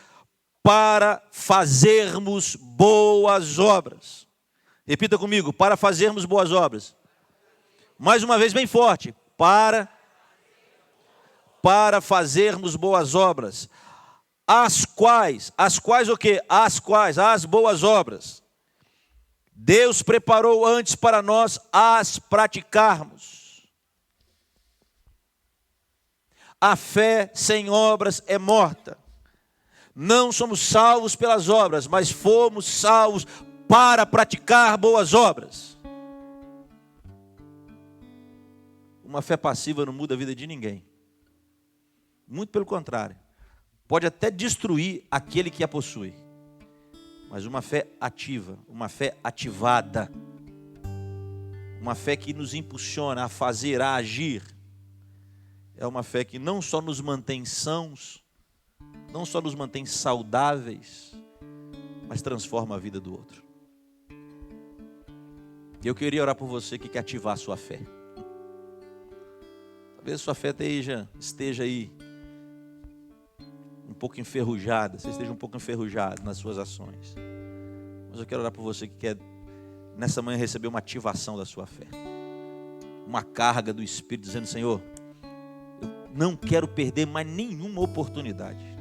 para fazermos boas obras. Repita comigo: para fazermos boas obras. Mais uma vez, bem forte: para fazermos boas obras. As quais o quê? As boas obras. Deus preparou antes para nós as praticarmos. A fé sem obras é morta. Não somos salvos pelas obras, mas fomos salvos para praticar boas obras. Uma fé passiva não muda a vida de ninguém. Muito pelo contrário. Pode até destruir aquele que a possui. Mas uma fé ativa, uma fé ativada, uma fé que nos impulsiona a fazer, a agir, é uma fé que não só nos mantém sãos, não só nos mantém saudáveis, mas transforma a vida do outro. Eu queria orar por você que quer ativar a sua fé. Talvez a sua fé esteja aí um pouco enferrujada, você esteja um pouco enferrujado nas suas ações. Mas eu quero orar por você que quer nessa manhã receber uma ativação da sua fé. Uma carga do Espírito dizendo: Senhor, eu não quero perder mais nenhuma oportunidade.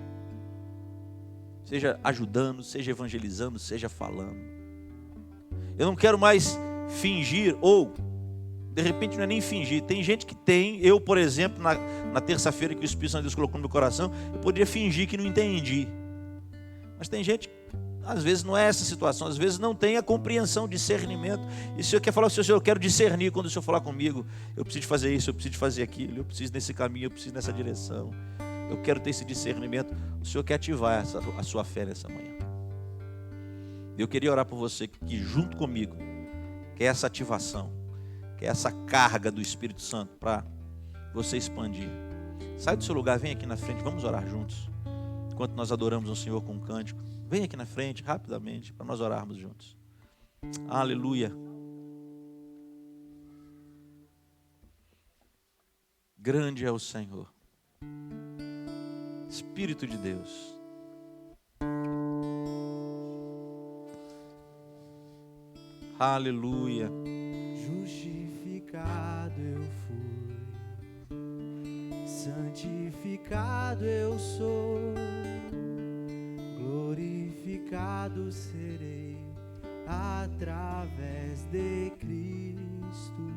Seja ajudando, seja evangelizando, seja falando. Eu não quero mais fingir, ou de repente não é nem fingir. Tem gente que tem, eu por exemplo, na terça-feira que o Espírito Santo de Deus colocou no meu coração, eu poderia fingir que não entendi. Mas tem gente, Às vezes não é essa situação, às vezes não tem a compreensão, discernimento. E o Senhor quer falar com o Senhor, eu quero discernir quando o Senhor falar comigo. Eu preciso fazer isso, eu preciso fazer aquilo, eu preciso nesse caminho, eu preciso nessa direção. Eu quero ter esse discernimento. O Senhor quer ativar a sua fé nessa manhã. Eu queria orar por você que junto comigo quer essa ativação, quer essa carga do Espírito Santo para você expandir. Sai do seu lugar, vem aqui na frente, vamos orar juntos. Enquanto nós adoramos o Senhor com um cântico, vem aqui na frente rapidamente para nós orarmos juntos. Aleluia. Grande é o Senhor, Espírito de Deus. Aleluia.
Justificado eu fui, santificado eu sou, glorificado serei através de Cristo.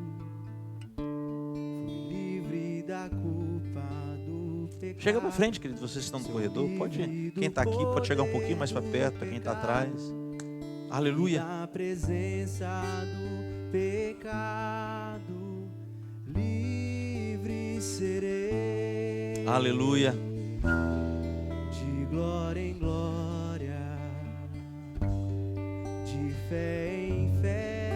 Fui livre da culpa do pecado.
Chega para frente, querido, vocês estão no corredor. Pode ir. Quem está aqui pode chegar um pouquinho mais para perto, para quem está atrás. Aleluia.
Na presença do pecado, livre serei.
Aleluia.
De glória em glória, de fé em fé.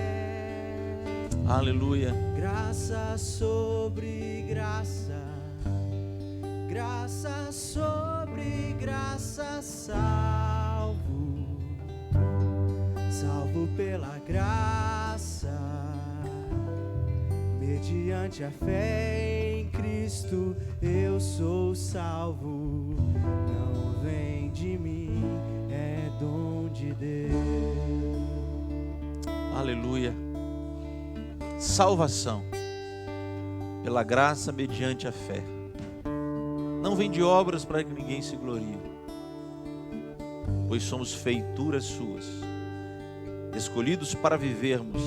Aleluia.
Graça sobre graça, graça sobre graça, salvo pela graça, mediante a fé em Cristo, eu sou salvo. Não vem de mim, é dom de Deus.
Aleluia. Salvação pela graça mediante a fé. Não vem de obras para que ninguém se glorie, pois somos feituras suas, escolhidos para vivermos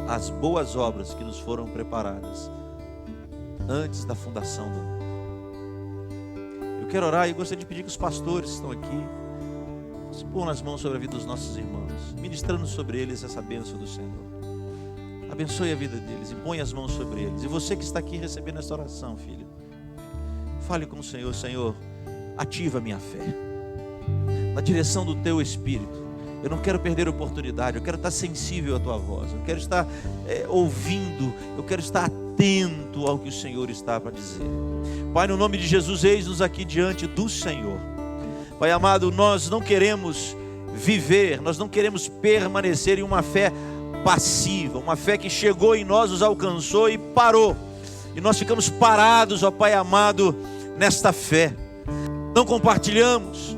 as boas obras que nos foram preparadas antes da fundação do mundo. Eu quero orar e gostaria de pedir que os pastores que estão aqui se ponham as mãos sobre a vida dos nossos irmãos, ministrando sobre eles essa bênção do Senhor. Abençoe a vida deles e põe as mãos sobre eles. E você que está aqui recebendo esta oração, filho, fale com o Senhor: Senhor, ativa a minha fé na direção do teu Espírito. Eu não quero perder a oportunidade, eu quero estar sensível à tua voz, eu quero estar ouvindo, eu quero estar atento ao que o Senhor está para dizer. Pai, no nome de Jesus, eis-nos aqui diante do Senhor. Pai amado, nós não queremos viver, nós não queremos permanecer em uma fé passiva, uma fé que chegou em nós, nos alcançou e parou. E nós ficamos parados, ó Pai amado, nesta fé. Não compartilhamos,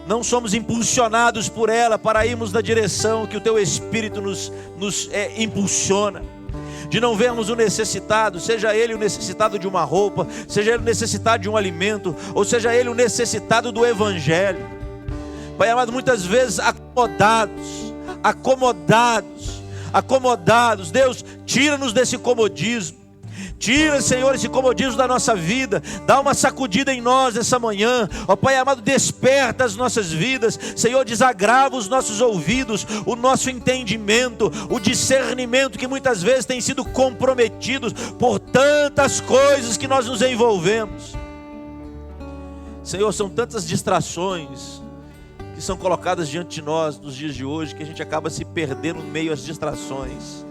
não somos impulsionados por ela para irmos na direção que o Teu Espírito nos impulsiona. De não vermos o necessitado, seja ele o necessitado de uma roupa, seja ele o necessitado de um alimento, ou seja ele o necessitado do Evangelho. Pai amado, muitas vezes acomodados, Deus, tira-nos desse comodismo. Tira, Senhor, esse comodismo da nossa vida. Dá uma sacudida em nós essa manhã. Ó Pai amado, desperta as nossas vidas. Senhor, desagrava os nossos ouvidos, o nosso entendimento, o discernimento que muitas vezes tem sido comprometidos por tantas coisas que nós nos envolvemos. Senhor, são tantas distrações que são colocadas diante de nós nos dias de hoje, que a gente acaba se perdendo no meio às distrações.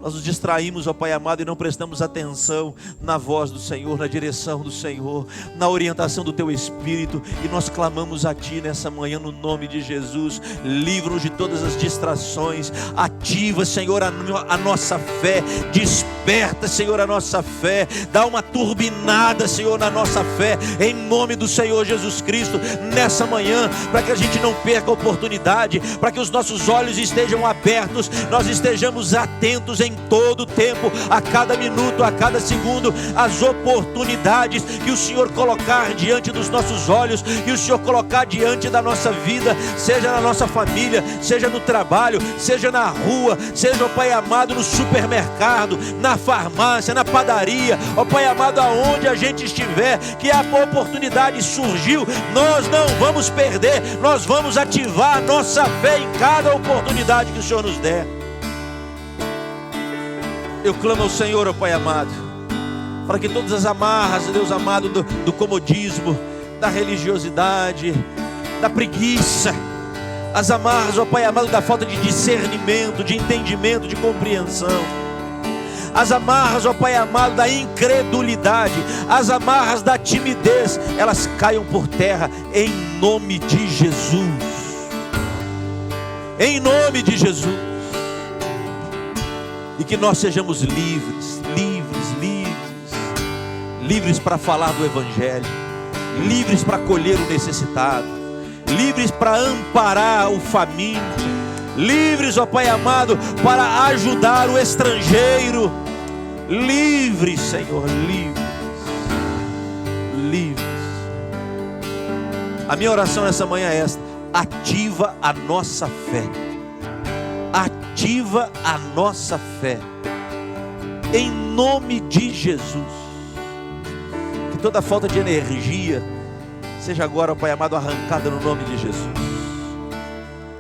Nós nos distraímos, ó Pai amado, e não prestamos atenção na voz do Senhor, na direção do Senhor, na orientação do Teu Espírito. E nós clamamos a Ti nessa manhã, no nome de Jesus. Livra-nos de todas as distrações. Ativa, Senhor, a nossa fé. Desperta, Senhor, a nossa fé. Dá uma turbinada, Senhor, na nossa fé, em nome do Senhor Jesus Cristo, nessa manhã, para que a gente não perca a oportunidade, para que os nossos olhos estejam abertos, nós estejamos atentos em em todo tempo, a cada minuto, a cada segundo, as oportunidades que o Senhor colocar diante dos nossos olhos, e o Senhor colocar diante da nossa vida, seja na nossa família, seja no trabalho, seja na rua, seja, ó Pai amado, no supermercado, na farmácia, na padaria, ó Pai amado, aonde a gente estiver, que a oportunidade surgiu, nós não vamos perder, nós vamos ativar a nossa fé em cada oportunidade que o Senhor nos der. Eu clamo ao Senhor, ó Pai amado, para que todas as amarras, Deus amado, do comodismo, da religiosidade, da preguiça, as amarras, ó Pai amado, da falta de discernimento, de entendimento, de compreensão, as amarras, ó Pai amado, da incredulidade, as amarras da timidez, elas caiam por terra em nome de Jesus. Em nome de Jesus. E que nós sejamos livres, livres, livres, livres para falar do Evangelho, livres para acolher o necessitado, livres para amparar o faminto, livres, ó Pai amado, para ajudar o estrangeiro, livres, Senhor, livres, livres. A minha oração nessa manhã é esta: ativa a nossa fé, ativa a nossa fé, em nome de Jesus. Que toda falta de energia seja agora, ó Pai amado, arrancada no nome de Jesus.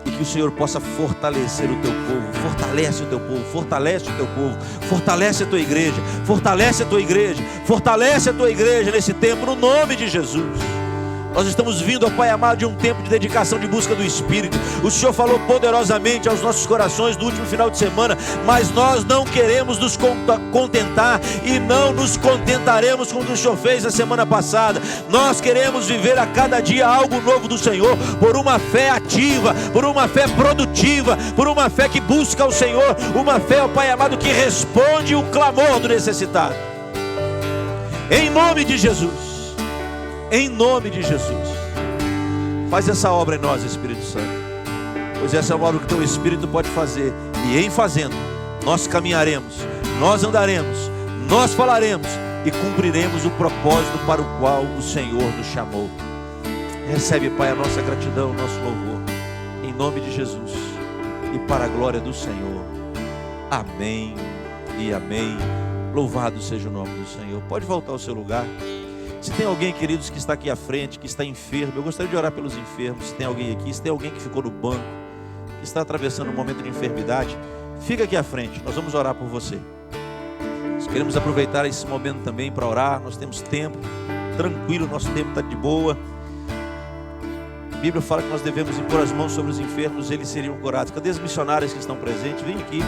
E que o Senhor possa fortalecer o teu povo. Fortalece o teu povo, fortalece o teu povo, fortalece a tua igreja, fortalece a tua igreja, fortalece a tua igreja nesse tempo, no nome de Jesus. Nós estamos vindo, ó Pai amado, de um tempo de dedicação, de busca do Espírito. O Senhor falou poderosamente aos nossos corações no último final de semana, mas nós não queremos nos contentar e não nos contentaremos com o que o Senhor fez na semana passada. Nós queremos viver a cada dia algo novo do Senhor, por uma fé ativa, por uma fé produtiva, por uma fé que busca o Senhor, uma fé, ó Pai amado, que responde o clamor do necessitado. Em nome de Jesus. Em nome de Jesus, faz essa obra em nós, Espírito Santo, pois essa é uma obra que o teu Espírito pode fazer, e em fazendo, nós caminharemos, nós andaremos, nós falaremos e cumpriremos o propósito para o qual o Senhor nos chamou. Recebe, Pai, a nossa gratidão, o nosso louvor, em nome de Jesus e para a glória do Senhor. Amém e amém. Louvado seja o nome do Senhor. Pode voltar ao seu lugar. Se tem alguém, queridos, que está aqui à frente, que está enfermo, eu gostaria de orar pelos enfermos. Se tem alguém aqui, se tem alguém que ficou no banco, que está atravessando um momento de enfermidade, fica aqui à frente, nós vamos orar por você. Nós queremos aproveitar esse momento também para orar. Nós temos tempo, tranquilo, nosso tempo está de boa. A Bíblia fala que nós devemos impor as mãos sobre os enfermos, eles seriam curados. Cadê as missionárias que estão presentes? Vem aqui,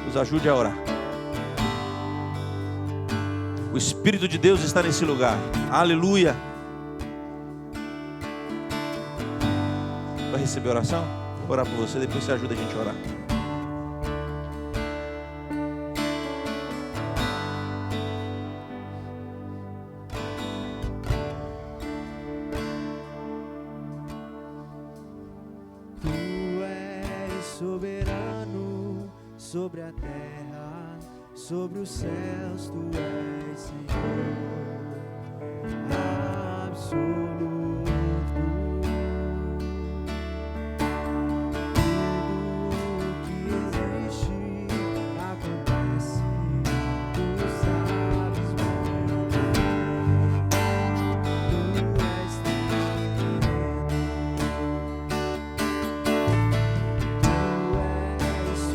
nos ajude a orar. O Espírito de Deus está nesse lugar. Aleluia. Vai receber oração? Vou orar por você, depois você ajuda a gente a orar.
Tu és soberano sobre a terra, sobre os céus, tu és Senhor absoluto. Tudo que existe acontece, tu sabes muito bem. Tu és tremendo, tu és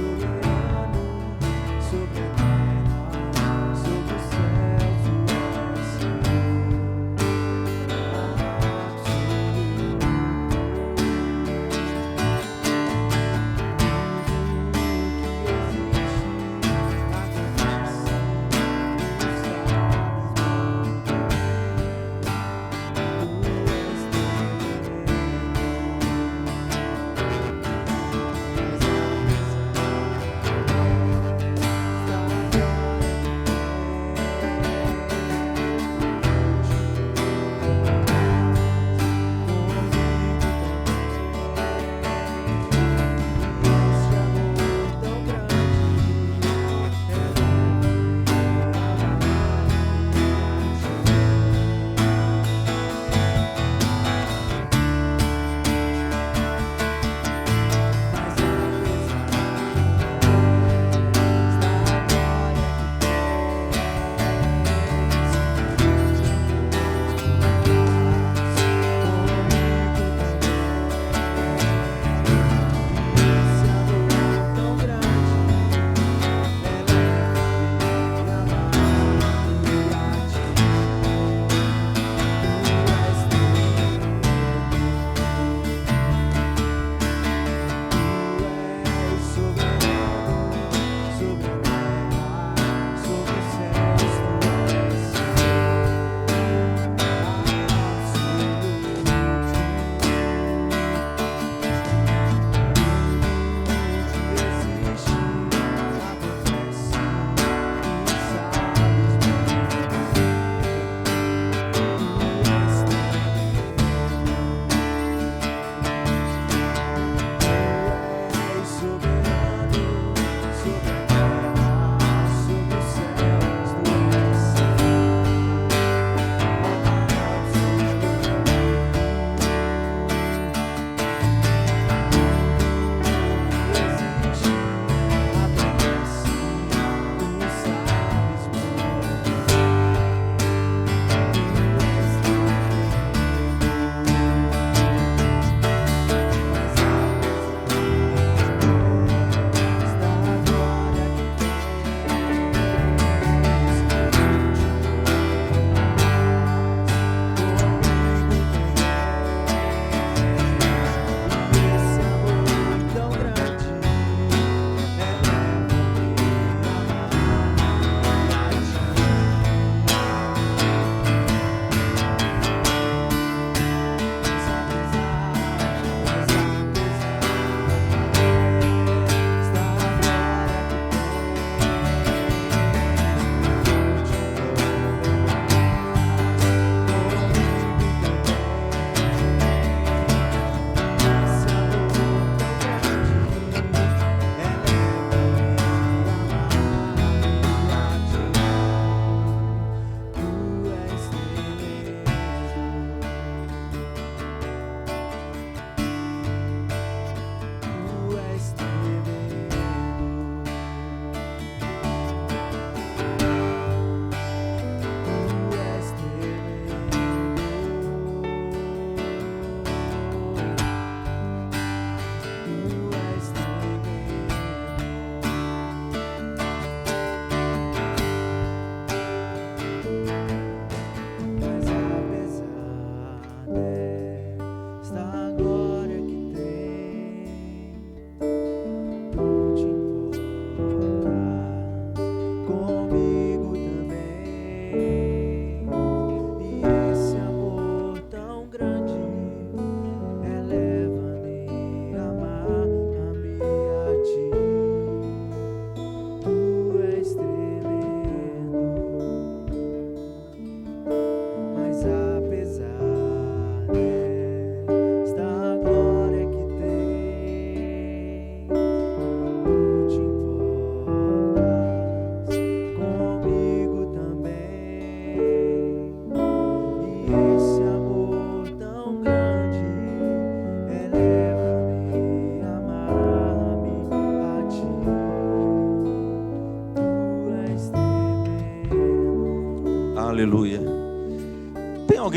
soberano sobre a terra, sobre os céus, tu és Senhor.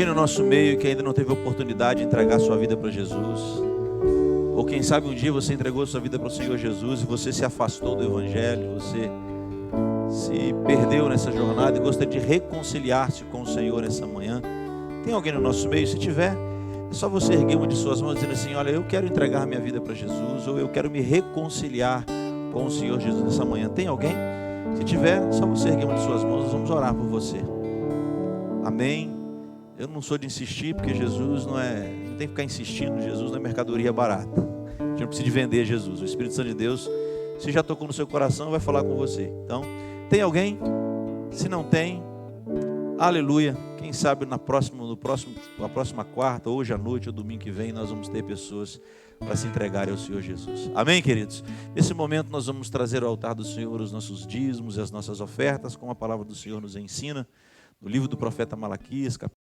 no nosso meio que ainda não teve oportunidade de entregar sua vida para Jesus? Ou quem sabe um dia você entregou sua vida para o Senhor Jesus e você se afastou do Evangelho, você se perdeu nessa jornada e gostaria de reconciliar-se com o Senhor nessa manhã? Tem alguém no nosso meio? Se tiver, é só você erguer uma de suas mãos dizendo assim: olha, eu quero entregar minha vida para Jesus, ou eu quero me reconciliar com o Senhor Jesus nessa manhã. Tem alguém? Se tiver, é só você erguer uma de suas mãos, nós vamos orar por você. Amém. Eu não sou de insistir, porque Jesus não tem que ficar insistindo. Jesus não é mercadoria barata. A gente não precisa de vender Jesus. O Espírito Santo de Deus, se já tocou no seu coração, vai falar com você. Então, tem alguém? Se não tem, aleluia. Quem sabe na próxima quarta, hoje à noite ou domingo que vem, nós vamos ter pessoas para se entregarem ao Senhor Jesus. Amém, queridos? Nesse momento nós vamos trazer ao altar do Senhor os nossos dízimos e as nossas ofertas, como a palavra do Senhor nos ensina, no livro do profeta Malaquias, capítulo